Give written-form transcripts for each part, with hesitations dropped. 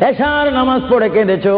এশার নামাজ পড়ে কেঁদেছো,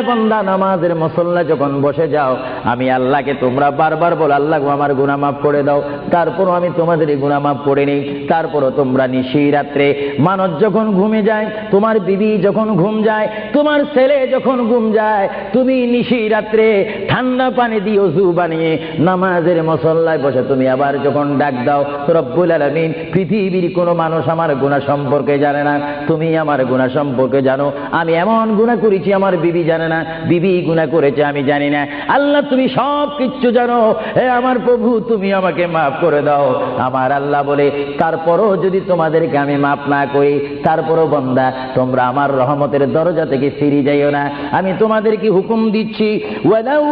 বান্দা নামাজের মুসল্লা যখন বসে যাও, আমি আল্লাহকে তোমরা বারবার বলো আল্লাহ আমার গুনাহ মাফ করে দাও, তারপরও আমি তোমাদের এই গুনাহ মাফ করে নেই। তারপরও তোমরা নিশি রাত্রে মানুষ যখন ঘুমে যায়, তোমার বিবি যখন ঘুম যায়, তোমার ছেলে যখন ঘুম যায়, তুমি নিশি রাত্রে ঠান্ডা পানি দিয়ে ওযু বানিয়ে নামাজের মুসল্লায় বসে তুমি আবার যখন ডাক দাও রব্বুল আলামিন, পৃথিবীর কোনো মানুষ আমার গুনাহ সম্পর্কে জানে না, তুমি আমার গুনাহ সম্পর্কে জানো। আমি এমন গুনাহ করেছি আমার বিবি জানে না, বিবি গুনাহ করেছে আমি জানি না। আল্লাহ তুমি সব কিচ্ছু জানো, হে আমার প্রভু তুমি আমাকে মাফ করে দাও। আমার আল্লাহ বলে তারপরও যদি তোমাদেরকে আমি মাফ না করি, তারপরও বান্দা তোমরা আমার রহমতের দরজা থেকে ফিরে যাইও না। আমি তোমাদেরকে হুকুম দিচ্ছি, ওয়ালাউ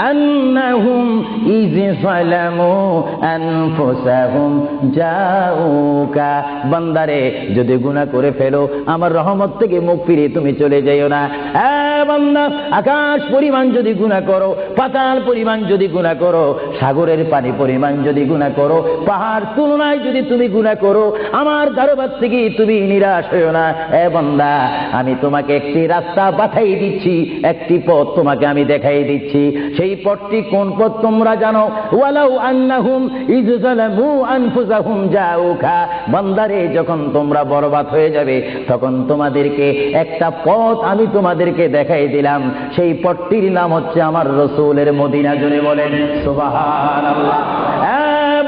আন্নাহুম ইয যালামু আনফুসাহুম জাউকা, বান্দারে যদি গুনাহ করে ফেলো আমার রহমত থেকে মুখ ফিরে তুমি চলে যাইও না। বান্দা আকাশ পরিমাণ যদি গুনাহ করো, পাতাল পরিমাণ যদি গুনাহ করো, সাগরের পানি পরিমাণ যদি গুনাহ করো, পাহাড় তুলনায় যদি তুমি গুনাহ করো, আমার দরবার থেকে তুমি নিরাশ হইও না। বান্দা আমি তোমাকে একটি রাস্তা বাতাই দিচ্ছি, একটি পথ তোমাকে আমি দেখাই দিচ্ছি। সেই পথটি কোন পথ তোমরা জানো? ওয়ালাউ আন্নাহুম ইয যালামু আনফুসাহুম জাউকা, বান্দারে যখন তোমরা বরবাদ হয়ে যাবে তখন তোমাদেরকে একটা পথ আমি তোমাদেরকে দেখাই দিলাম, সেই পথটির নাম হচ্ছে আমার রাসূলের মদিনা। জোরে বলেন সুবহানাল্লাহ।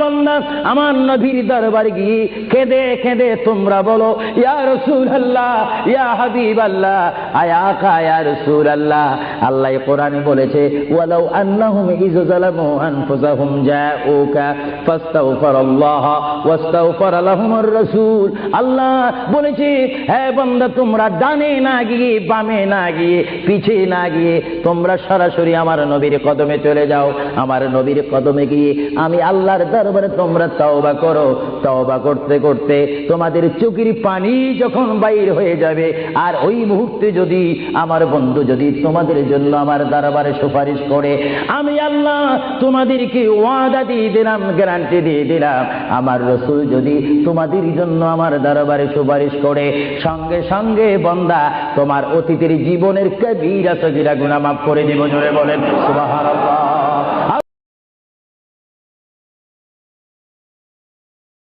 বান্দা আমার নবীর দরবারে গিয়ে কেঁদে কেঁদে তোমরা বলো ইয়া রাসূলুল্লাহ, ইয়া হাবিবাল্লাহ, আয়া আকা ইয়া রাসূলুল্লাহ। আল্লাহ কোরআনে বলেছে ওয়ালাউ আন্নাহুম ইয যালামু আনফুসাহুম জাউকা ফাস্তাগফিরুল্লাহ ওয়াস্তাগফারা লাহুমুর রাসূল। আল্লাহ বলেছে হে বান্দা তোমরা ডানে না গিয়ে, বামে না গিয়ে, পিছে না গিয়ে তোমরা সরাসরি আমার নবীর কদমে চলে যাও। আমার নবীর কদমে গিয়ে আমি আল্লাহর দরবারে তোমরা তওবা করো। তওবা করতে করতে তোমাদের চোখের পানি যখন বাইর হয়ে যাবে, আর ওই মুহূর্তে যদি আমার বন্ধু যদি তোমাদের জন্য আমার দরবারে সুপারিশ করে, আমি আল্লাহ তোমাদেরকে ওয়াদা দিয়ে দিলাম, গ্যারান্টি দিয়ে দিলাম, আমার রাসূল যদি তোমাদের জন্য আমার দরবারে সুপারিশ করে, সঙ্গে সঙ্গে বান্দা তোমার অতীতের জীবনের কবিরা সগীরা গুনাহ মাফ করে দেব। জোরে বলেন সুবহানাল্লাহ।